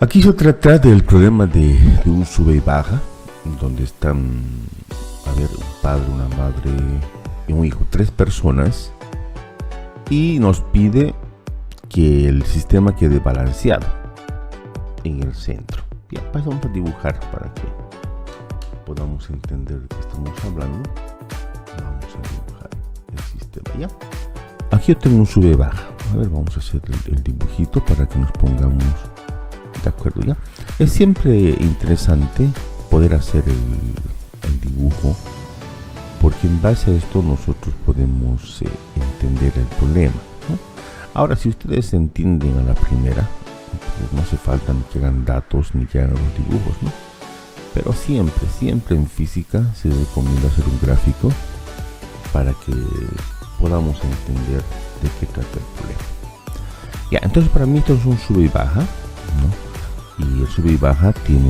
Aquí se trata del problema de un sube y baja, donde están, a ver, un padre, una madre y un hijo, 3 personas, y nos pide que el sistema quede balanceado en el centro. Bien, pues vamos a dibujar para que podamos entender de qué estamos hablando. Vamos a dibujar el sistema, ¿ya? Aquí yo tengo un sube y baja. A ver, vamos a hacer el dibujito para que nos pongamos de acuerdo, ¿ya? Es siempre interesante poder hacer el dibujo, porque en base a esto nosotros podemos entender el problema, ¿no? Ahora, si ustedes entienden a la primera, pues no hace falta ni que hagan datos ni que hagan los dibujos, ¿no? Pero siempre en física se recomienda hacer un gráfico para que podamos entender de qué trata el problema. Ya, entonces para mí esto es un sube y baja, ¿no? Y el sube y baja tiene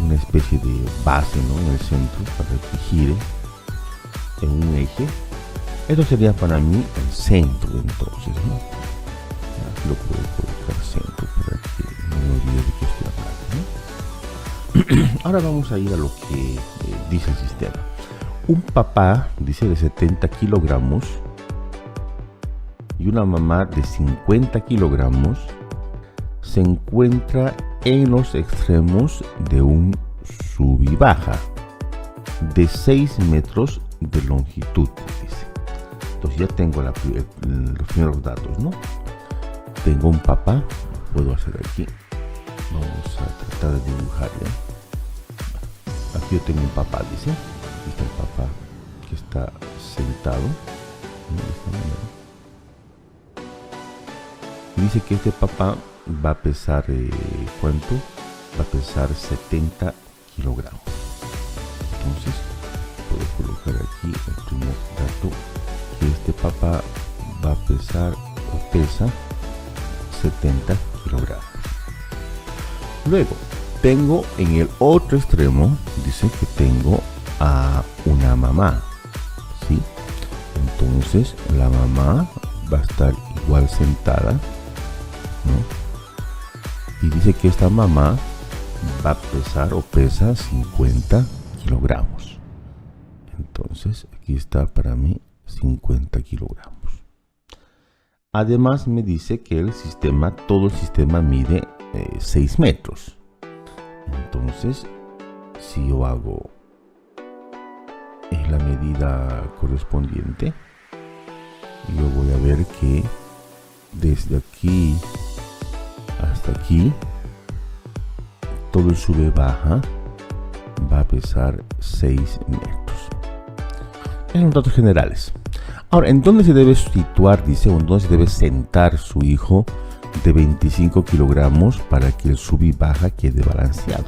una especie de base, ¿no?, en el centro para que gire en un eje. Esto sería para mí el centro, entonces, ¿no? Aquí lo puedo colocar centro para que no me olvide de qué estoy hablando, ¿no? Ahora vamos a ir a lo que dice el sistema. Un papá, dice, de 70 kilogramos y una mamá de 50 kilogramos se encuentra en los extremos de un sub y baja de 6 metros de longitud, dice. Entonces ya tengo los primeros datos, ¿no? Tengo un papá, puedo hacer aquí. Vamos a tratar de dibujar, ¿ya? Aquí yo tengo un papá, dice. Aquí está el papá que está sentado de esta manera. Dice que este papá va a pesar, ¿cuánto? Va a pesar 70 kilogramos. Entonces, puedo colocar aquí el primer dato, que este papá va a pesar o pesa 70 kilogramos. Luego, tengo en el otro extremo, dice que tengo a una mamá, ¿sí? Entonces, la mamá va a estar igual sentada, ¿no? Y dice que esta mamá va a pesar o pesa 50 kilogramos. Entonces aquí está para mí 50 kilogramos. Además me dice que todo el sistema mide 6 metros. Entonces, si yo hago la medida correspondiente, yo voy a ver que desde aquí hasta aquí todo el sube baja va a pesar 6 metros. En los datos generales. Ahora, ¿en dónde se debe situar, dice, o en dónde se debe sentar su hijo de 25 kilogramos para que el sube y baja quede balanceado?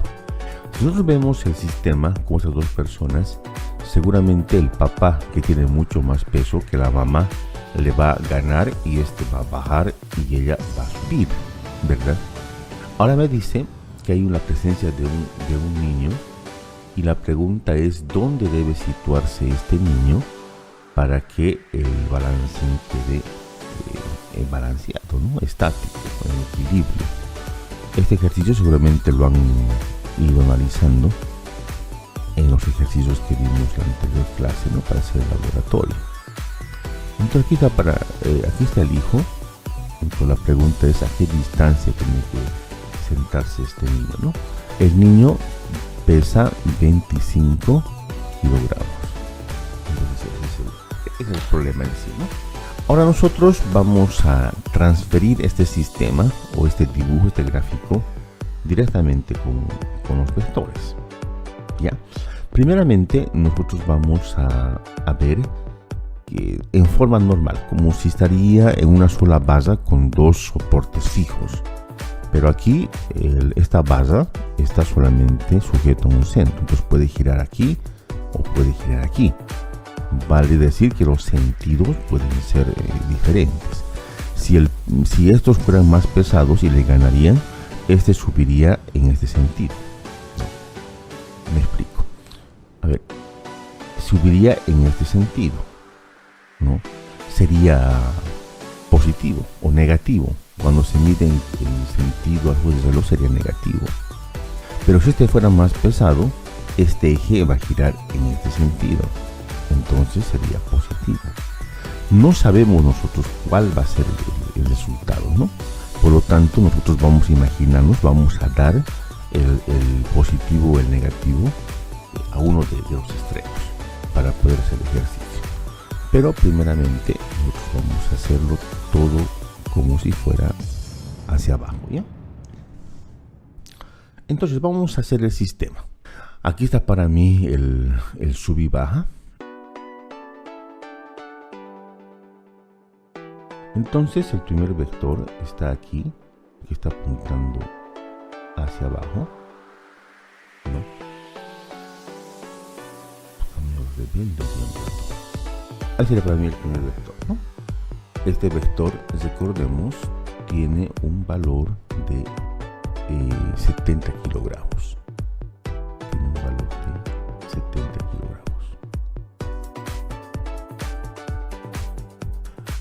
Si nosotros vemos el sistema con esas 2 personas, seguramente el papá, que tiene mucho más peso que la mamá, le va a ganar y este va a bajar y ella va a subir, ¿verdad? Ahora me dice que hay una presencia de un niño, y la pregunta es dónde debe situarse este niño para que el balance quede balanceado, ¿no? Estático, en equilibrio. Este ejercicio seguramente lo han ido analizando en los ejercicios que vimos en la anterior clase, ¿no?, para hacer el laboratorio. Entonces aquí está el hijo. Entonces la pregunta es a qué distancia tiene que sentarse este niño, ¿no? El niño pesa 25 kilogramos. Entonces ese es el problema en sí, ¿no? Ahora nosotros vamos a transferir este sistema o este dibujo, este gráfico, directamente con los vectores, ¿ya? Primeramente nosotros vamos a ver que en forma normal, como si estaría en una sola base con 2 soportes fijos. Pero aquí esta base está solamente sujeta a un centro, entonces puede girar aquí o puede girar aquí. Vale decir que los sentidos pueden ser diferentes. Si estos fueran más pesados y le ganarían, este subiría en este sentido. Me explico. A ver, subiría en este sentido, ¿no? Sería positivo o negativo. cuando se mide en sentido al juez del reloj sería negativo. Pero si este fuera más pesado, este eje va a girar en este sentido, entonces sería positivo. No sabemos nosotros cuál va a ser el resultado, ¿no? Por lo tanto, nosotros vamos a imaginarnos, vamos a dar el positivo o el negativo a uno de los extremos para poder hacer el ejercicio. Pero primeramente nosotros vamos a hacerlo todo como si fuera hacia abajo, ¿ya? Entonces vamos a hacer el sistema. Aquí está para mí el sub y baja. Entonces el primer vector está aquí, que está apuntando hacia abajo, ¿no? Ahí sería para mí el primer vector, ¿no? Este vector, recordemos, tiene un valor de 70 kilogramos. Tiene un valor de 70 kilogramos.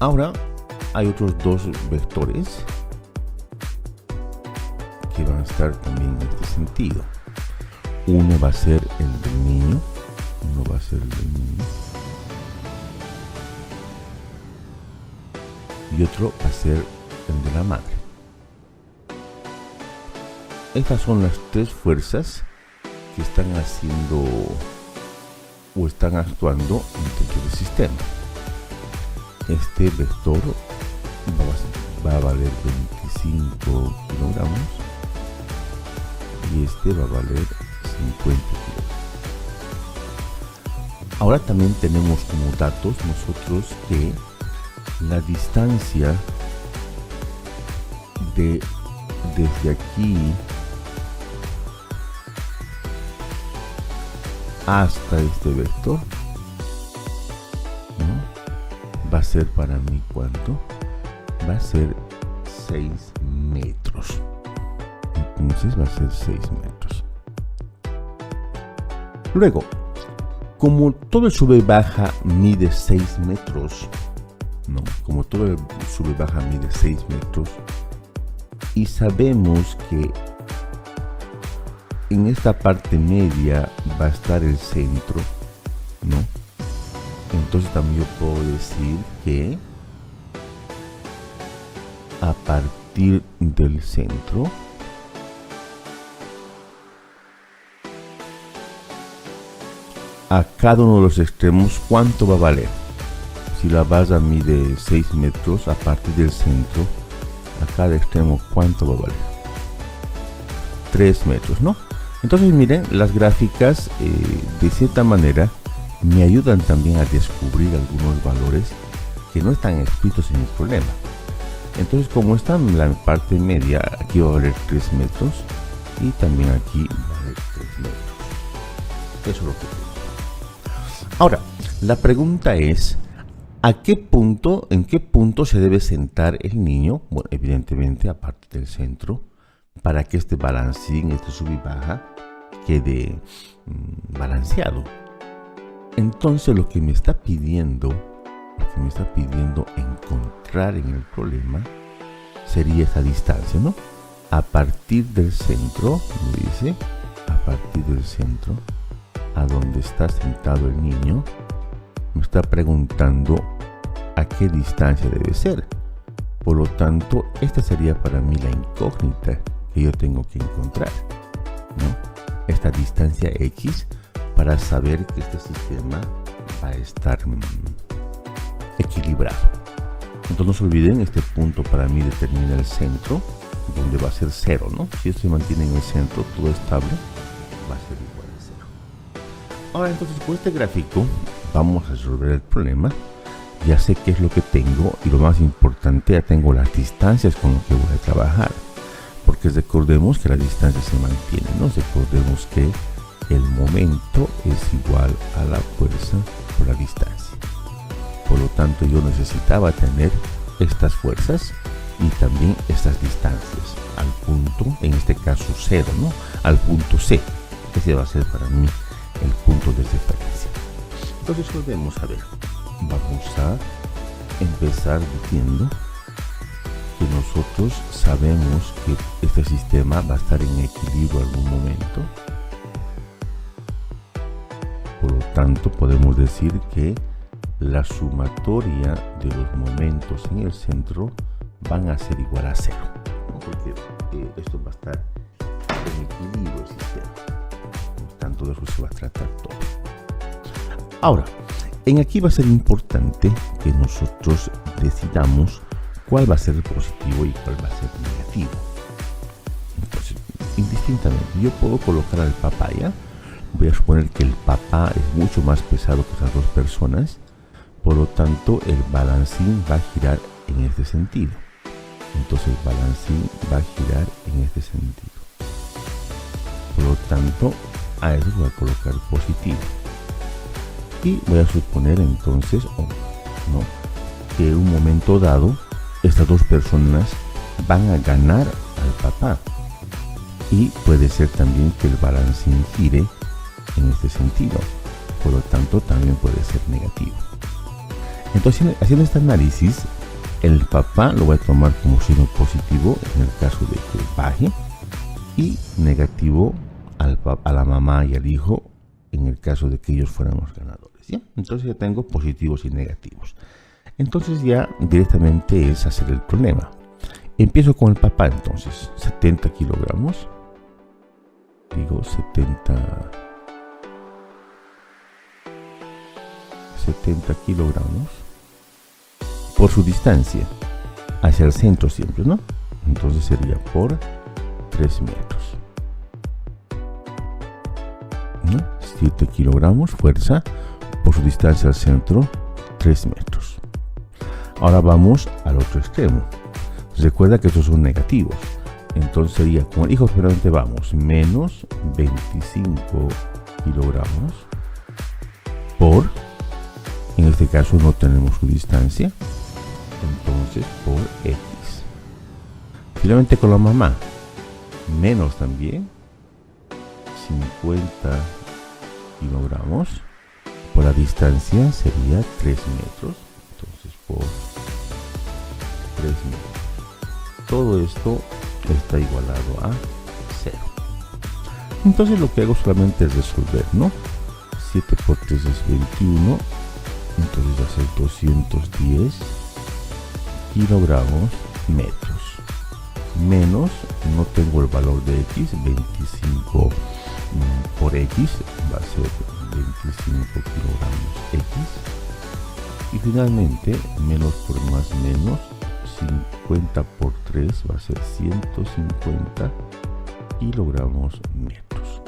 Ahora hay otros dos vectores que van a estar también en este sentido. Uno va a ser el del niño, y otro va a ser el de la madre. Estas son las tres fuerzas que están haciendo o están actuando dentro del sistema. Este vector va a valer 25 kilogramos y este va a valer 50 kilogramos. Ahora también tenemos como datos nosotros que la distancia desde aquí hasta este vector, ¿no? Va a ser para mí ¿cuánto? Va a ser 6 metros. Entonces va a ser 6 metros. Luego, como todo el sube y baja mide 6 metros, ¿no? Como todo el sube y baja mide 6 metros, y sabemos que en esta parte media va a estar el centro, ¿no? Entonces también yo puedo decir que a partir del centro a cada uno de los extremos, ¿cuánto va a valer? Si la base mide 6 metros, a partir del centro a cada extremo, ¿cuánto va a valer? 3 metros, ¿no? Entonces miren, las gráficas de cierta manera me ayudan también a descubrir algunos valores que no están escritos en el problema. Entonces, como está en la parte media, aquí va a valer 3 metros y también aquí va a valer 3 metros. Eso es lo que tengo. Ahora, la pregunta es, ¿en qué punto se debe sentar el niño? Bueno, evidentemente, aparte del centro, para que este balancín, este sub y baja, quede balanceado. Entonces, lo que me está pidiendo encontrar en el problema sería esta distancia, ¿no? A partir del centro, me dice, a partir del centro, a donde está sentado el niño, me está preguntando a qué distancia debe ser. Por lo tanto, esta sería para mí la incógnita que yo tengo que encontrar, ¿no? Esta distancia X, para saber que este sistema va a estar equilibrado. Entonces no se olviden, este punto para mí determina el centro, donde va a ser 0, ¿no? Si esto se mantiene en el centro, todo estable, va a ser igual a 0. Ahora entonces, con este gráfico vamos a resolver el problema. Ya sé qué es lo que tengo y lo más importante, ya tengo las distancias con las que voy a trabajar. Porque recordemos que la distancia se mantiene, ¿no? Recordemos que el momento es igual a la fuerza por la distancia. Por lo tanto, yo necesitaba tener estas fuerzas y también estas distancias al punto, en este caso 0, ¿no? Al punto C. Ese va a ser para mí el punto de referencia. Entonces, volvemos a ver. Vamos a empezar diciendo que nosotros sabemos que este sistema va a estar en equilibrio en algún momento. Por lo tanto, podemos decir que la sumatoria de los momentos en el centro van a ser igual a 0, ¿no? Porque esto va a estar en equilibrio el sistema. Por tanto, de eso se va a tratar todo. Ahora, aquí va a ser importante que nosotros decidamos cuál va a ser positivo y cuál va a ser negativo. Entonces, indistintamente, yo puedo colocar al papá, ¿ya? Voy a suponer que el papá es mucho más pesado que esas dos personas, por lo tanto el balancín va a girar en este sentido. Entonces el balancín va a girar en este sentido. Por lo tanto, a eso voy a colocar positivo. Y voy a suponer entonces, ¿no?, que en un momento dado estas dos personas van a ganar al papá. Y puede ser también que el balancín gire en este sentido. Por lo tanto, también puede ser negativo. Entonces, haciendo este análisis, el papá lo voy a tomar como signo positivo en el caso de que baje, y negativo a la mamá y al hijo en el caso de que ellos fueran los ganadores, ¿ya? Entonces ya tengo positivos y negativos. Entonces ya directamente es hacer el problema. Empiezo con el papá entonces. 70 kilogramos. Digo 70 kilogramos por su distancia hacia el centro siempre, ¿no? Entonces sería por 3 metros, ¿no? 7 kilogramos fuerza por su distancia al centro, 3 metros. Ahora vamos al otro extremo. Recuerda que estos son negativos. Entonces sería, con el hijo solamente vamos, menos 25 kilogramos por, en este caso no tenemos su distancia, entonces por X. Finalmente con la mamá, menos también 50 kilogramos por la distancia sería 3 metros, entonces por 3 metros. Todo esto está igualado a 0. Entonces lo que hago solamente es resolver, ¿no? 7 por 3 es 21, entonces va a ser 210 kilogramos metros. Menos, no tengo el valor de X, 25 por X, va a ser 25 kilogramos X. Y finalmente, menos por más menos, 50 por 3 va a ser 150 kilogramos metros.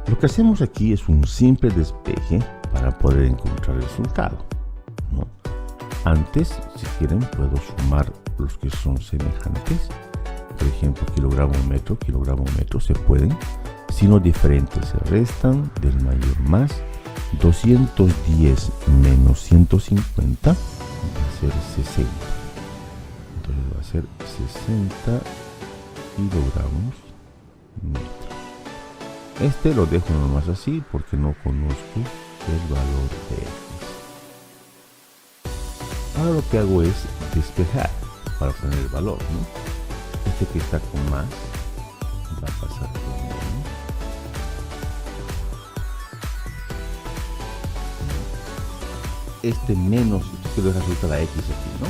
Lo que hacemos aquí es un simple despeje para poder encontrar el resultado, ¿no? Antes, si quieren, puedo sumar los que son semejantes. Por ejemplo, kilogramo metro se pueden, sino diferentes se restan del mayor más. 210 menos 150 va a ser 60. Entonces va a ser 60 kilogramos metros. Este lo dejo nomás así porque no conozco el valor de X. Ahora lo que hago es despejar para obtener el valor, ¿no? Este que está con más va a pasar con menos. Este menos, quiero resultar a X aquí, ¿no?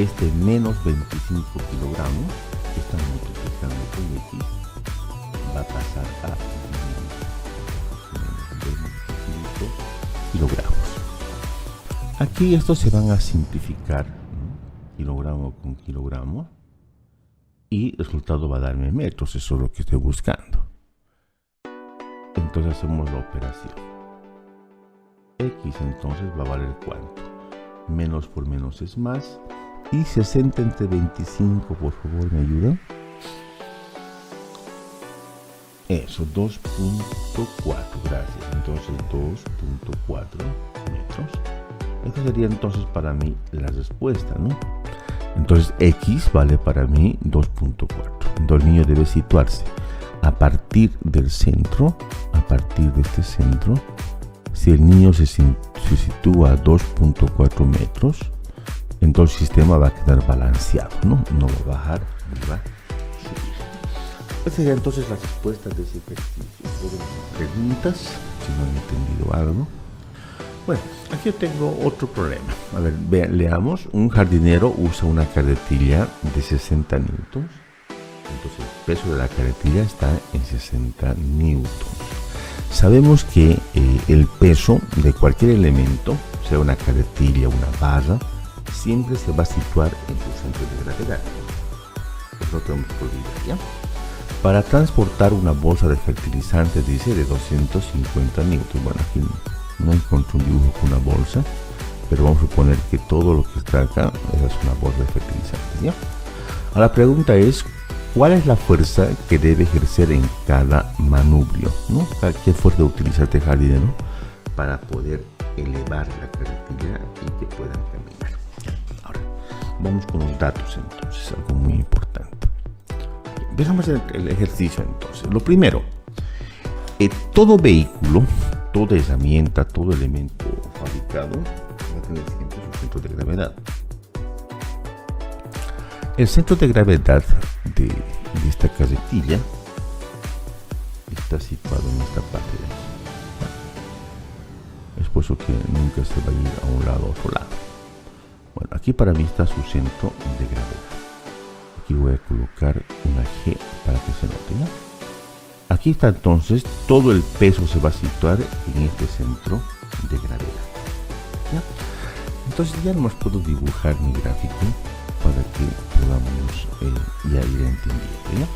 Este menos 25 kilogramos que están multiplicando con X va a pasar a menos 25 kilogramos. Aquí estos se van a simplificar, ¿no? Kilogramo con kilogramo, y el resultado va a darme metros. Eso es lo que estoy buscando. Entonces hacemos la operación. X entonces va a valer ¿cuánto? Menos por menos es más. Y 60 entre 25, por favor, ¿me ayudan? Eso, 2.4, gracias. Entonces 2.4 metros. Esta sería entonces para mí la respuesta, ¿no? Entonces X vale para mí 2.4. Entonces el niño debe situarse a partir del centro, a partir de este centro. Si el niño se sitúa a 2.4 metros, entonces el sistema va a quedar balanceado, ¿no? No va a bajar ni va a subir. Estas serían entonces las respuestas de ese ejercicio. Preguntas, si no han entendido algo. Bueno, aquí yo tengo otro problema. A ver, leamos. Un jardinero usa una carretilla de 60 newtons. Entonces el peso de la carretilla está en 60 newtons. Sabemos que el peso de cualquier elemento, sea una carretilla, una barra, siempre se va a situar en su centro de gravedad. Eso lo tenemos que olvidar, ¿ya? Para transportar una bolsa de fertilizante, dice, de 250 newtons. Bueno, aquí no encuentro un dibujo con una bolsa, pero vamos a suponer que todo lo que está acá es una bolsa de fertilizante, ¿ya? Ahora la pregunta es, ¿cuál es la fuerza que debe ejercer en cada manubrio, ¿no? ¿Qué fuerza utiliza este jardinero para poder elevar la carretilla y que puedan caminar? Ahora, vamos con los datos entonces, algo muy importante. Empezamos el ejercicio entonces. Lo primero, todo vehículo, toda herramienta, todo elemento fabricado va a tener siempre su centro de gravedad. El centro de gravedad de esta carretilla está situado en esta parte de aquí. Es por eso que nunca se va a ir a un lado o otro lado. Bueno, aquí para mí está su centro de gravedad. Aquí voy a colocar una G para que se note, ¿ya? Aquí está entonces, todo el peso se va a situar en este centro de gravedad, ¿ya? Entonces ya no más puedo dibujar mi gráfico para que podamos ya ir entendiendo, ¿ya?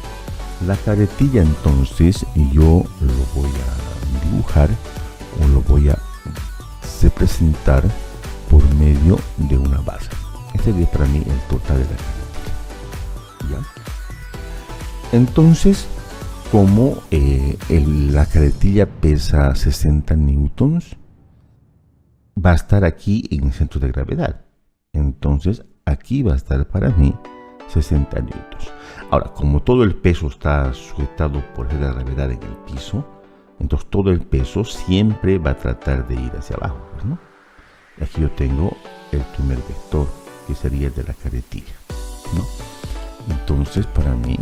La carretilla entonces yo lo voy a dibujar o lo voy a representar por medio de una base. Este es para mí el total de la carretilla, ¿ya? Entonces, como la carretilla pesa 60 newtons, va a estar aquí en el centro de gravedad. Entonces aquí va a estar para mí 60 newtons. Ahora, como todo el peso está sujetado por la gravedad en el piso, entonces todo el peso siempre va a tratar de ir hacia abajo, ¿no? Y aquí yo tengo el primer vector, que sería el de la carretilla, ¿no? Entonces para mí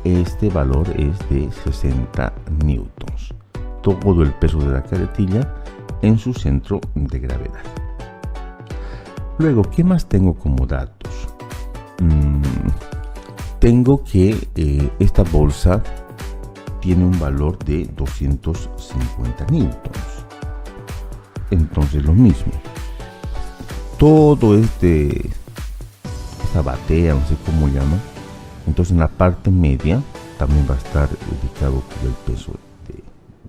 este valor es de 60 newtons. Todo el peso de la carretilla en su centro de gravedad. Luego, ¿qué más tengo como datos? Tengo que esta bolsa tiene un valor de 250 newtons. Entonces lo mismo. Todo esta batea, no sé cómo llama. Entonces en la parte media también va a estar ubicado todo el peso de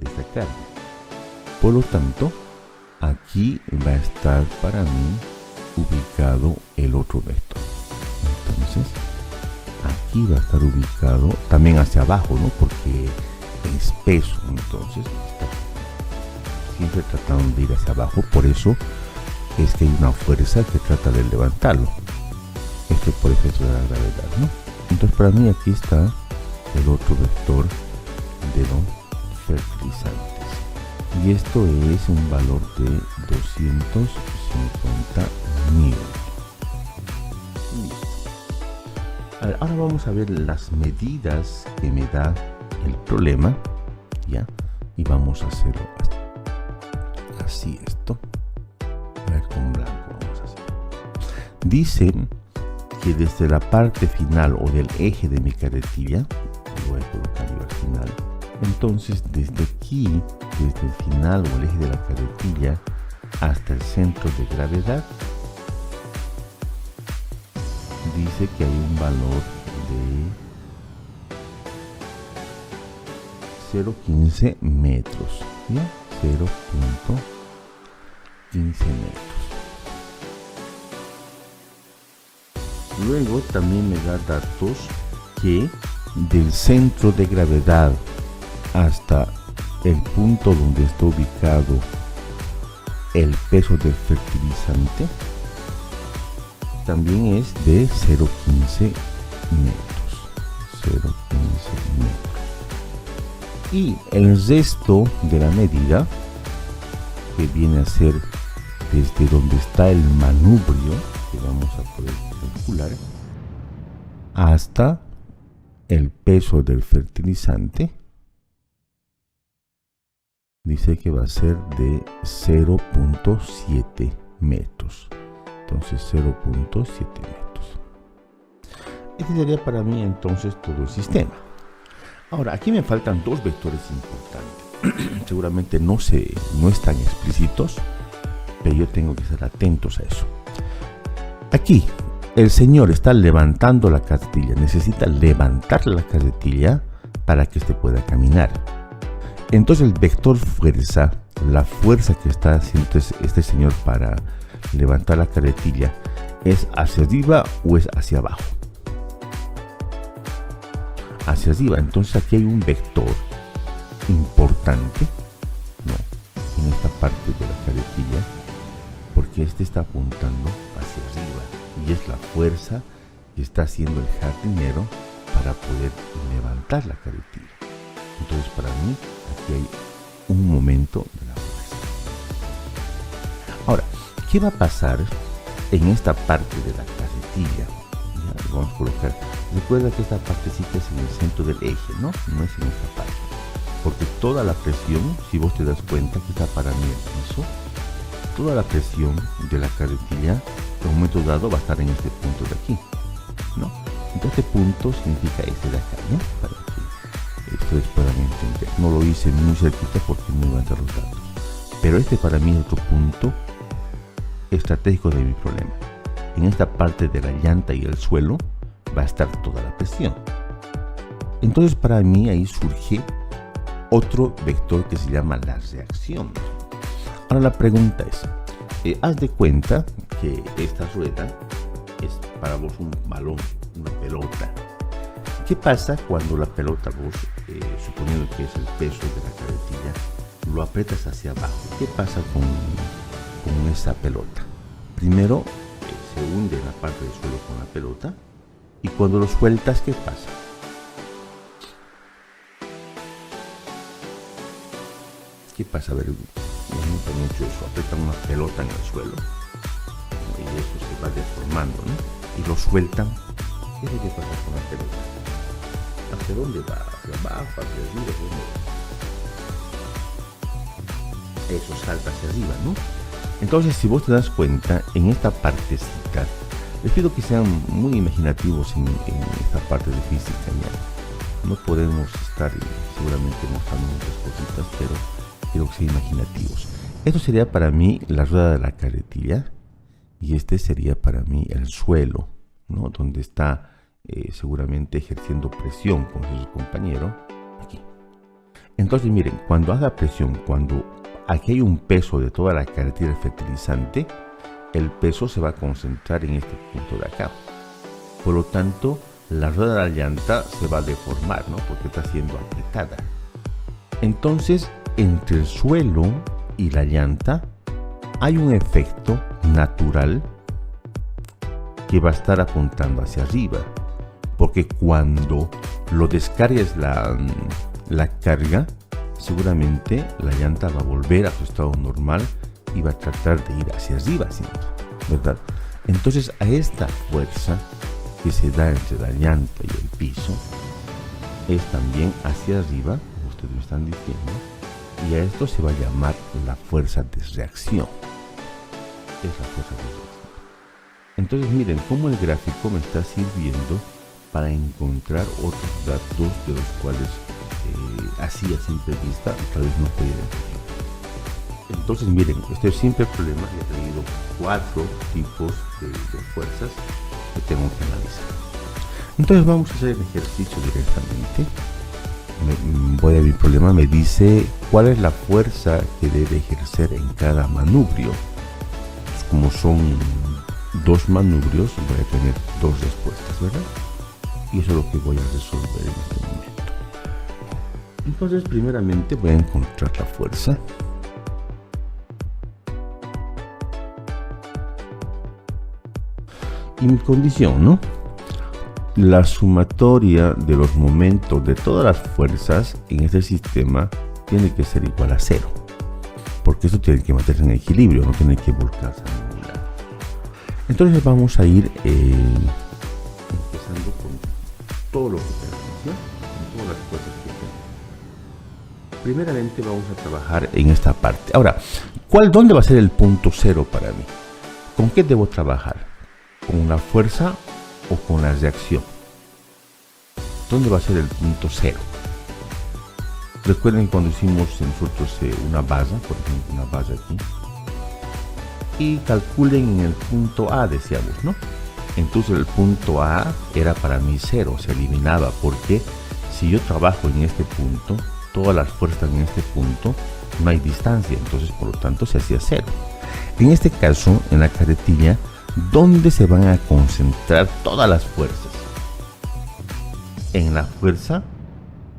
esta carga. Por lo tanto, aquí va a estar para mí ubicado el otro vector. Entonces aquí va a estar ubicado también hacia abajo, ¿no? Porque es peso, entonces está siempre tratando de ir hacia abajo. Por eso es que hay una fuerza que trata de levantarlo. Esto por efecto de la gravedad, ¿no? Entonces para mí aquí está el otro vector de los fertilizantes. Y esto es un valor de 250 newtons. Ahora vamos a ver las medidas que me da el problema, ¿ya? Y vamos a hacerlo así esto. A ver, con blanco vamos a hacer. Dice que desde la parte final o del eje de mi carretilla, voy a colocar yo al final, entonces desde aquí, desde el final o el eje de la carretilla hasta el centro de gravedad, dice que hay un valor de 0,15 metros, ¿ya? 0,15 metros. Luego también me da datos que del centro de gravedad hasta el punto donde está ubicado el peso del fertilizante también es de 0,15 metros. 0,15 metros. Y el resto de la medida, que viene a ser desde donde está el manubrio, que vamos a poder calcular, hasta el peso del fertilizante. Dice que va a ser de 0.7 metros. Entonces 0.7 metros. Este sería para mí entonces todo el sistema. Ahora, aquí me faltan dos vectores importantes. Seguramente no están explícitos, pero yo tengo que estar atentos a eso. Aquí, el señor está levantando la carretilla. Necesita levantar la carretilla para que éste pueda caminar. Entonces el vector fuerza, la fuerza que está haciendo este señor para levantar la carretilla, ¿es hacia arriba o es hacia abajo? Hacia arriba. Entonces aquí hay un vector importante, ¿no?, en esta parte de la carretilla, porque este está apuntando hacia arriba y es la fuerza que está haciendo el jardinero para poder levantar la carretilla. Entonces para mí aquí hay un momento de la fuerza. Ahora, ¿qué va a pasar en esta parte de la carretilla? Ya, vamos a colocar. Recuerda que esta partecita es en el centro del eje, ¿no? No es en esta parte. Porque toda la presión, si vos te das cuenta que está para mí el piso, toda la presión de la carretilla en un momento dado va a estar en este punto de aquí, ¿no? Entonces este punto significa este de acá, ¿no? Para que ustedes puedan entender. No lo hice muy cerquita porque no iban a dar los datos. Pero este para mí es otro punto estratégico de mi problema. En esta parte de la llanta y el suelo va a estar toda la presión. Entonces para mí ahí surge otro vector que se llama la reacción. Ahora la pregunta es, haz de cuenta que esta rueda es para vos un balón, una pelota. ¿Qué pasa cuando la pelota vos, suponiendo que es el peso de la carretilla, lo aprietas hacia abajo? ¿Qué pasa con esa pelota? Primero se hunde en la parte del suelo con la pelota, y cuando lo sueltas, ¿qué pasa? ¿Qué pasa? A ver, me mucho eso, aprietan una pelota en el suelo y eso se va deformando, ¿no? Y lo sueltan. ¿Qué es lo que pasa con la pelota? ¿Hacia dónde va? ¿Hacia abajo? ¿Hacia arriba? Eso salta hacia arriba, ¿no? Entonces, si vos te das cuenta, en esta partecita, les pido que sean muy imaginativos en esta parte de física. ¿Ya? No podemos estar seguramente mostrando muchas cositas, pero quiero que sean imaginativos. Esto sería para mí la rueda de la carretilla y este sería para mí el suelo, ¿no?, donde está seguramente ejerciendo presión con su compañero aquí. Entonces miren, cuando haga presión, cuando aquí hay un peso de toda la carretilla fertilizante, el peso se va a concentrar en este punto de acá. Por lo tanto, la rueda de la llanta se va a deformar, ¿no?, porque está siendo apretada. Entonces, entre el suelo y la llanta hay un efecto natural que va a estar apuntando hacia arriba, porque cuando lo descargues la carga, seguramente la llanta va a volver a su estado normal y va a tratar de ir hacia arriba siempre, ¿verdad? Entonces a esta fuerza que se da entre la llanta y el piso es también hacia arriba, como ustedes me están diciendo, y a esto se va a llamar la fuerza de reacción. Es la fuerza de reacción. Entonces miren cómo el gráfico me está sirviendo para encontrar otros datos de los cuales así a simple vista tal vez no pudiera entender. Entonces miren, este simple problema ya he traído 4 tipos de fuerzas que tengo que analizar. Entonces vamos a hacer el ejercicio directamente. Voy a mi problema, me dice cuál es la fuerza que debe ejercer en cada manubrio. Pues como son 2 manubrios, voy a tener 2 respuestas, ¿verdad? Y eso es lo que voy a resolver en este momento. Entonces primeramente voy a encontrar la fuerza. Y mi condición, ¿no? La sumatoria de los momentos de todas las fuerzas en este sistema tiene que ser igual a 0. porque esto tiene que mantenerse en equilibrio, no tiene que volcarse a ningún lado. Entonces vamos a ir empezando con todo lo que tenemos, ¿no? Con todas las fuerzas que tenemos. Primeramente vamos a trabajar en esta parte. Ahora, ¿dónde va a ser el punto cero para mí? ¿Con qué debo trabajar? ¿Con la fuerza o con la reacción? ¿Dónde va a ser el punto cero? Recuerden cuando hicimos nosotros una base, por ejemplo, una base aquí, y calculen en el punto A, decíamos, ¿no? Entonces el punto A era para mí cero, se eliminaba, porque si yo trabajo en este punto, todas las fuerzas en este punto, no hay distancia, entonces por lo tanto se hacía cero. En este caso, en la carretilla, ¿dónde se van a concentrar todas las fuerzas? ¿En la fuerza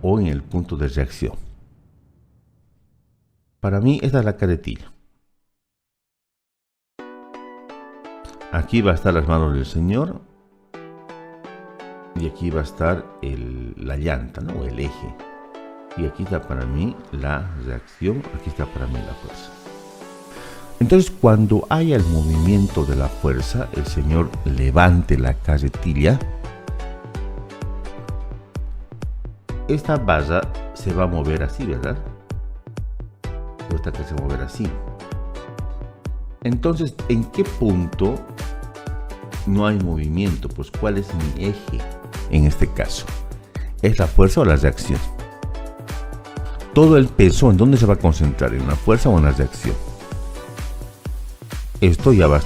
o en el punto de reacción? Para mí esta es la carretilla. Aquí va a estar las manos del Señor y aquí va a estar la llanta, ¿no? O el eje. Y aquí está para mí la reacción, aquí está para mí la fuerza. Entonces cuando haya el movimiento de la fuerza, el Señor levante la carretilla, esta base se va a mover así, ¿verdad? Esta que se va a mover así. Entonces, ¿en qué punto no hay movimiento? Pues, ¿cuál es mi eje en este caso? ¿Es la fuerza o la reacción? Todo el peso, ¿en dónde se va a concentrar? ¿En la fuerza o en la reacción? Esto ya va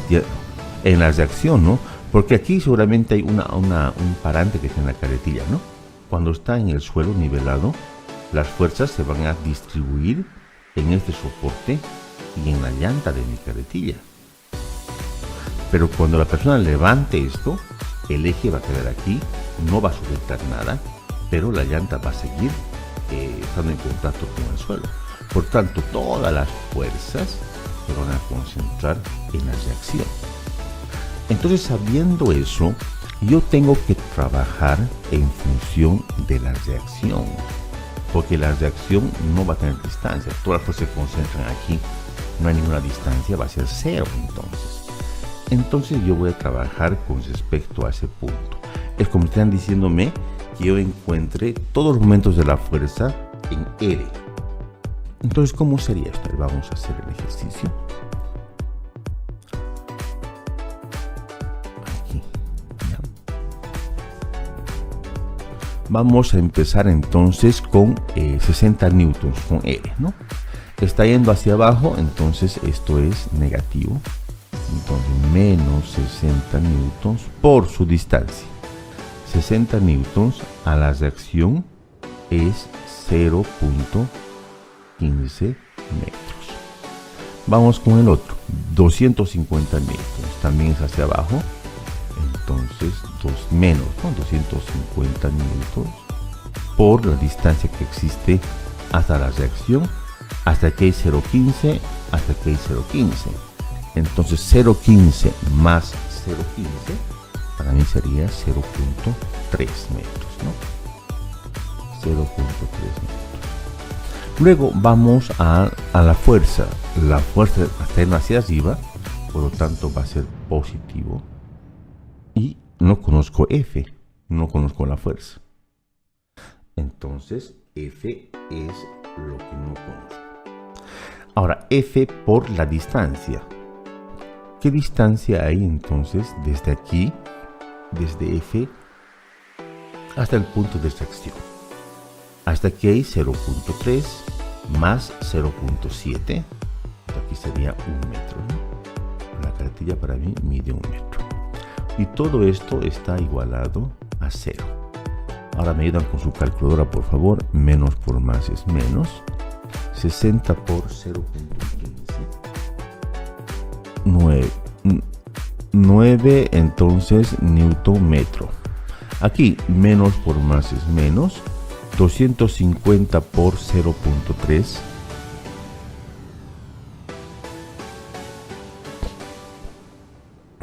en la reacción, ¿no? Porque aquí seguramente hay un parante que está en la carretilla, ¿no? Cuando está en el suelo nivelado, las fuerzas se van a distribuir en este soporte y en la llanta de mi carretilla. Pero cuando la persona levante esto, el eje va a quedar aquí, no va a sujetar nada, pero la llanta va a seguir estando en contacto con el suelo. Por tanto, todas las fuerzas se van a concentrar en la reacción. Entonces, sabiendo eso, yo tengo que trabajar en función de la reacción, porque la reacción no va a tener distancia, todas las fuerzas se concentran aquí, no hay ninguna distancia, va a ser cero entonces yo voy a trabajar con respecto a ese punto. Es como si están diciéndome que yo encuentre todos los momentos de la fuerza en R. Entonces, ¿cómo sería esto? Vamos a hacer el ejercicio. Aquí. ¿Ya? Vamos a empezar entonces con 60 newtons, con R, ¿no? Está yendo hacia abajo, entonces esto es negativo. Entonces, menos 60 newtons por su distancia. 60 newtons a la reacción es 0.15 metros. Vamos con el otro, 250 newtons, también es hacia abajo, entonces menos, ¿no? 250 newtons por la distancia que existe hasta la reacción, hasta que hay 0.15, hasta que hay 0.15. Entonces 0.15 más 0.15 para mí sería 0.3 metros, ¿no? 0.3 metros. Luego vamos a la fuerza. La fuerza está yendo hacia arriba, por lo tanto va a ser positivo. Y no conozco F, no conozco la fuerza. Entonces F es lo que no conozco. Ahora, F por la distancia. ¿Qué distancia hay entonces desde aquí, desde F, hasta el punto de reacción? Hasta aquí hay 0.3 más 0.7. Aquí sería 1 metro, ¿no? La carretilla para mí mide 1 metro. Y todo esto está igualado a 0. Ahora me ayudan con su calculadora, por favor. Menos por más es menos. 60 por 0.15. 9 entonces newton metro. Aquí menos por más es menos. 250 por 0.3.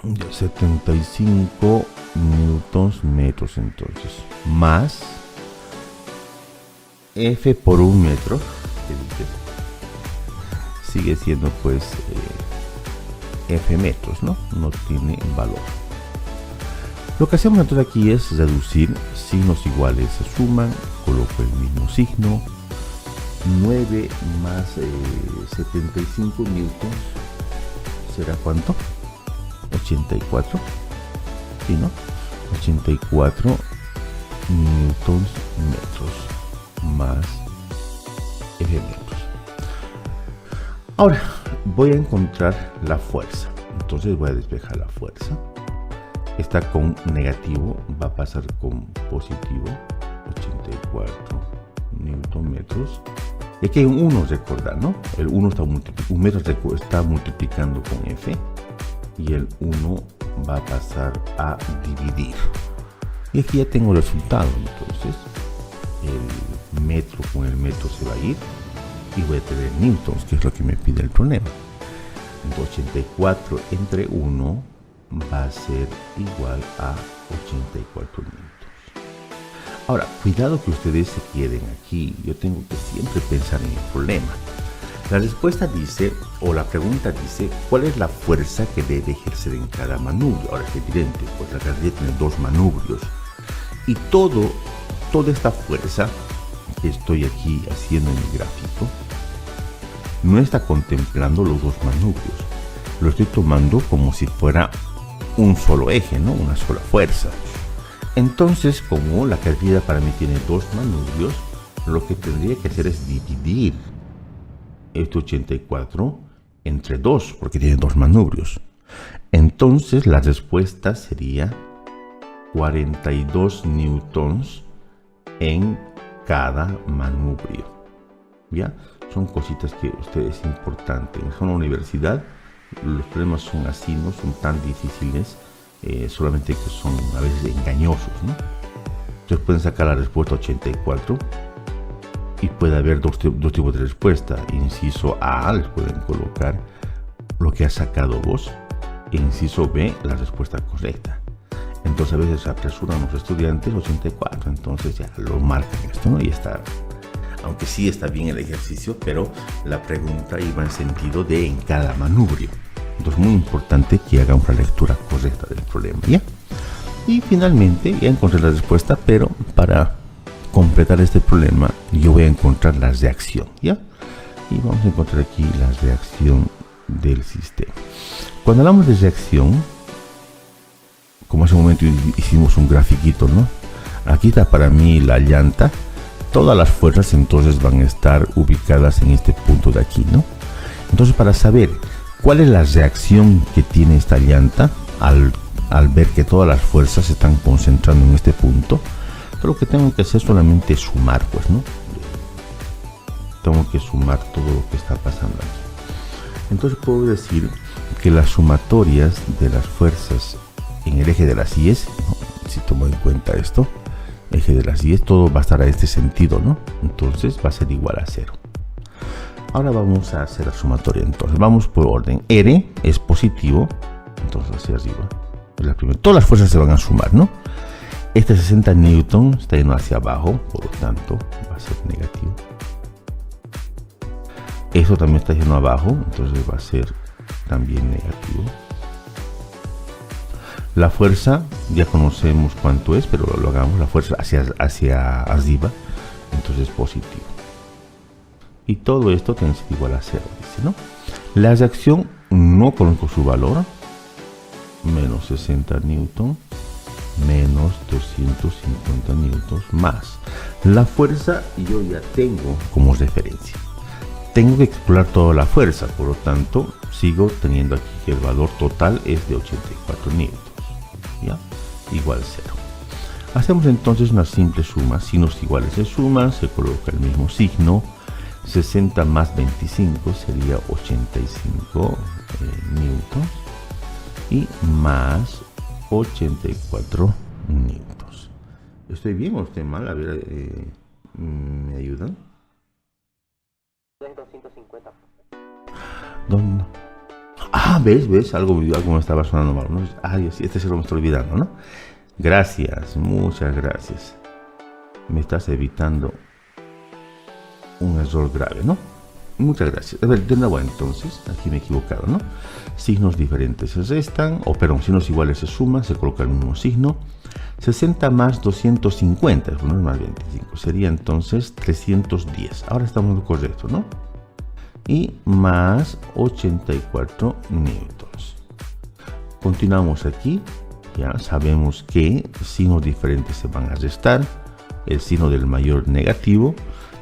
De 75 newtons metros entonces. Más F por 1 metro. sigue siendo pues F metros, ¿no? No tiene valor. Lo que hacemos entonces aquí es reducir signos iguales, se suman, coloco el mismo signo, 9 más 75 newtons, ¿será cuánto? 84, ¿sí, no? 84 newtons metros más F metros. Ahora voy a encontrar la fuerza, entonces voy a despejar la fuerza. Está con negativo, va a pasar con positivo, 84 newton metros. Y aquí hay un 1, recordar, ¿no? El 1 está un metro está multiplicando con F y el 1 va a pasar a dividir. Y aquí ya tengo el resultado, entonces el metro con el metro se va a ir y voy a tener newtons, que es lo que me pide el problema. Entonces 84 entre 1 va a ser igual a 84 newtons. Ahora, cuidado que ustedes se queden aquí. Yo tengo que siempre pensar en el problema. La respuesta dice, o la pregunta dice, ¿cuál es la fuerza que debe ejercer en cada manubrio? Ahora es evidente, pues la carrilla tiene 2 manubrios. Y toda esta fuerza que estoy aquí haciendo en el gráfico, no está contemplando los 2 manubrios. Lo estoy tomando como si fuera un solo eje, ¿no? Una sola fuerza. Entonces, como la carrilla para mí tiene 2 manubrios, lo que tendría que hacer es dividir este 84 entre 2, porque tiene 2 manubrios. Entonces, la respuesta sería 42 newtons en cada manubrio. ¿Ya? Son cositas que ustedes es importante. En una universidad, los problemas son así, no son tan difíciles. Solamente que son a veces engañosos, ¿no? Entonces pueden sacar la respuesta 84 y puede haber dos tipos de respuesta. Inciso A, les pueden colocar lo que ha sacado vos, e inciso B, la respuesta correcta. Entonces a veces apresuran los estudiantes 84, entonces ya lo marcan esto, ¿no? Y está, aunque sí está bien el ejercicio, pero la pregunta iba en sentido de en cada manubrio. Entonces muy importante que hagamos la lectura correcta del problema, ¿ya? Y finalmente ya encontré la respuesta, pero para completar este problema yo voy a encontrar la reacción, ¿ya? Y vamos a encontrar aquí la reacción del sistema. Cuando hablamos de reacción, como hace un momento hicimos un grafiquito, ¿no? Aquí está para mí la llanta. Todas las fuerzas entonces van a estar ubicadas en este punto de aquí, ¿no? Entonces, para saber ¿cuál es la reacción que tiene esta llanta al ver que todas las fuerzas se están concentrando en este punto? Pero lo que tengo que hacer solamente es sumar, pues, ¿no? Tengo que sumar todo lo que está pasando aquí. Entonces puedo decir que las sumatorias de las fuerzas en el eje de las IES, ¿no? Si tomo en cuenta esto, eje de las IES, todo va a estar a este sentido, ¿no? Entonces va a ser igual a 0. Ahora vamos a hacer la sumatoria. Entonces vamos por orden. R es positivo, entonces hacia arriba es la primera. Todas las fuerzas se van a sumar, ¿no? Este 60 newton está yendo hacia abajo, por lo tanto va a ser negativo. Eso también está yendo abajo, entonces va a ser también negativo. La fuerza ya conocemos cuánto es, pero lo hagamos. La fuerza hacia arriba, entonces es positivo. Y todo esto tiene que ser igual a 0, dice, ¿no? La reacción no conozco su valor. Menos 60 newton, menos 250 newtons, más la fuerza yo ya tengo como referencia. Tengo que calcular toda la fuerza, por lo tanto sigo teniendo aquí que el valor total es de 84 newtons, ¿ya? Igual a 0. Hacemos entonces una simple suma. Signos iguales se suman, se coloca el mismo signo. 60 más 25 sería 85 newtons y más 84 newtons. ¿Estoy bien o estoy mal? A ver, ¿me ayudan? 250. ¿Dónde? Ah, ¿ves? Algo me estaba sonando mal, ¿no? Ay, este se lo me estoy olvidando, ¿no? Gracias, muchas gracias. Me estás evitando un error grave, ¿no? Muchas gracias. A ver, de nuevo entonces, aquí me he equivocado, ¿no? Signos diferentes se restan, o perdón, signos iguales se suman, se coloca el mismo signo. 60 más 250, bueno, más 25, sería entonces 310. Ahora estamos en lo correcto, ¿no? Y más 84 newtons. Continuamos aquí. Ya sabemos que signos diferentes se van a restar. El signo del mayor negativo.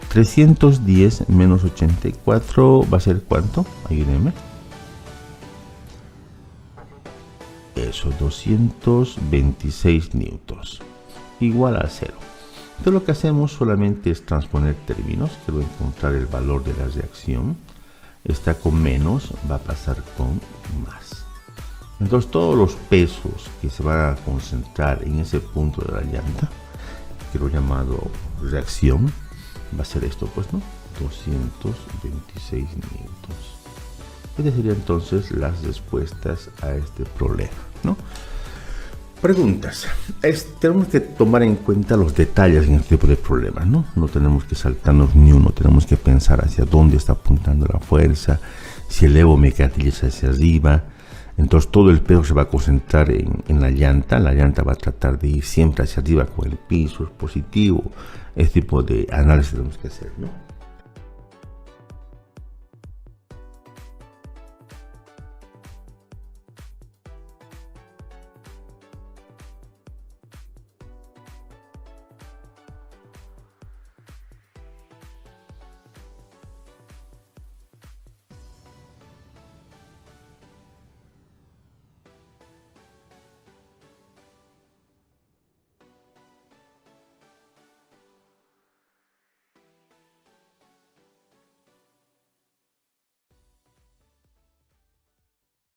310 menos 84 va a ser ¿cuánto? Ayúdenme. Eso, 226 newtons. Igual a 0. Entonces lo que hacemos solamente es transponer términos. Quiero encontrar el valor de la reacción. Está con menos, va a pasar con más. Entonces todos los pesos que se van a concentrar en ese punto de la llanta, que lo he llamado reacción, va a ser esto, pues, ¿no? 226 newtons. Estas serían entonces las respuestas a este problema, ¿no? Preguntas. Tenemos que tomar en cuenta los detalles en este tipo de problemas, ¿no? No tenemos que saltarnos ni uno, tenemos que pensar hacia dónde está apuntando la fuerza, si elevo mi cartillas hacia arriba. Entonces todo el peso se va a concentrar en la llanta va a tratar de ir siempre hacia arriba con el piso, es positivo. Este tipo de análisis tenemos que hacer, ¿no?